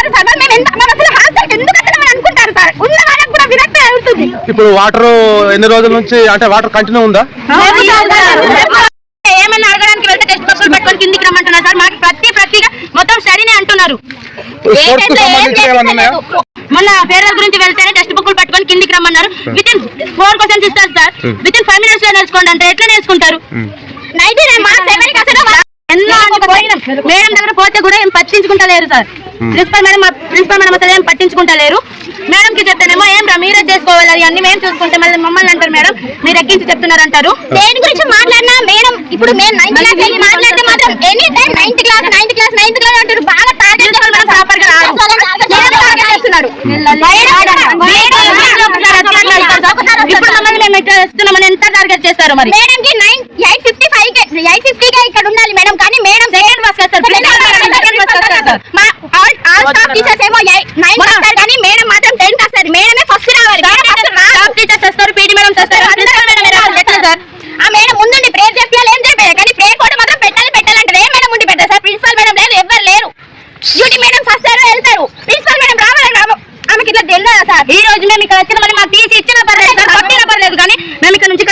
అనుకుంటారు సార్. మేము అసలు హాస్టల్ ఎందుకు వస్తున్నామని అనుకుంటారు సార్. ఉన్న వాళ్ళకి కూడా విరక్తి అవుతుంది. ఇప్పుడు వాటర్ ఎన్ని రోజుల నుంచి అంటే వాటర్ కంటిన్యూ ఉందా? ఏమన్నా అడగడానికి వెళ్తే టెస్ట్ బస్సులు పెట్టుకొని కిందికి రమ్మంటున్నారు సార్. మాకు ప్రతిగా మొత్తం స్టడీనే అంటున్నారు. మొన్న ఫేర్వెల్ గురించి వెళ్తేనే టెక్స్ట్ బుక్లు పట్టుకొని కిందికి రమ్మన్నారు. విత్ ఇన్ 4 క్వశ్చన్స్ ఇస్తారు సార్. విత్ ఇన్ 5 minutes లో నేర్చుకోండి అంటే ఎట్లా నేర్చుకుంటారు? మేడం దగ్గర పోతే కూడా ఏం పట్టించుకుంటలేరు సార్. ప్రిన్సిపల్ మేడం అసలు ఏం పట్టించుకుంటలేరు. మేడం కి చెప్తానేమో ఏం రా మీరే చేసుకోవాలి అది అన్ని మేము చూసుకుంటే మళ్ళీ మమ్మల్ని అంటారు మేడం మీరు ఎక్కించి చెప్తున్నారు అంటారు. దేని గురించి మాట్లాడినా మేడం ఇప్పుడు మేము 9th క్లాస్ వెళ్ళి మాట్లాడితే మాత్రం ఎనీ టైం 9th క్లాస్ అంటారు. బాగా టార్గెట్ చేస్తారు. మనం ప్రాపర్ గా చేస్తున్నారు. ఇప్పుడు మమ్మల్ని మేము ఇట్లా చేస్తున్నామని ఎంత టార్గెట్ చేస్తారు మరి? మేడం కి 8:50 ఇక్కడ ఉండాలి మేడం. కానీ మేడం సెకండ్ బస్ చేస్తారు. టీచర్స్ ఏమో 9 వస్తారు కానీ మేడం మాత్రం 10 వస్తారు. మేడమే ఫస్ట్ రావాలి. టీచర్స్ వస్తారు, పీటీ మేడం వస్తారు. ఆ మేడం ముందుండి ప్రేయర్ చెప్పాలి ఏం చెప్పారు కానీ ప్రేయర్ కూడా మాత్రం పెట్టాలంటారు. ఏ మేడం ఉండి పెట్టారు సార్? ప్రిన్సిపల్ మేడం లేదు, ఎవరు లేరు. డ్యూటీ మేడం వస్తారు వెళ్తారు. ప్రిన్సిపల్ మేడం రావాలి. ఆమెకి ఇట్లా తెలియదా సార్? ఈ రోజు మేము ఇక్కడ వచ్చిన మరి మాకు తీసి ఇచ్చిన పర్లేదు సార్, కొట్టిన పర్లేదు కానీ మేము ఇక్కడ నుంచి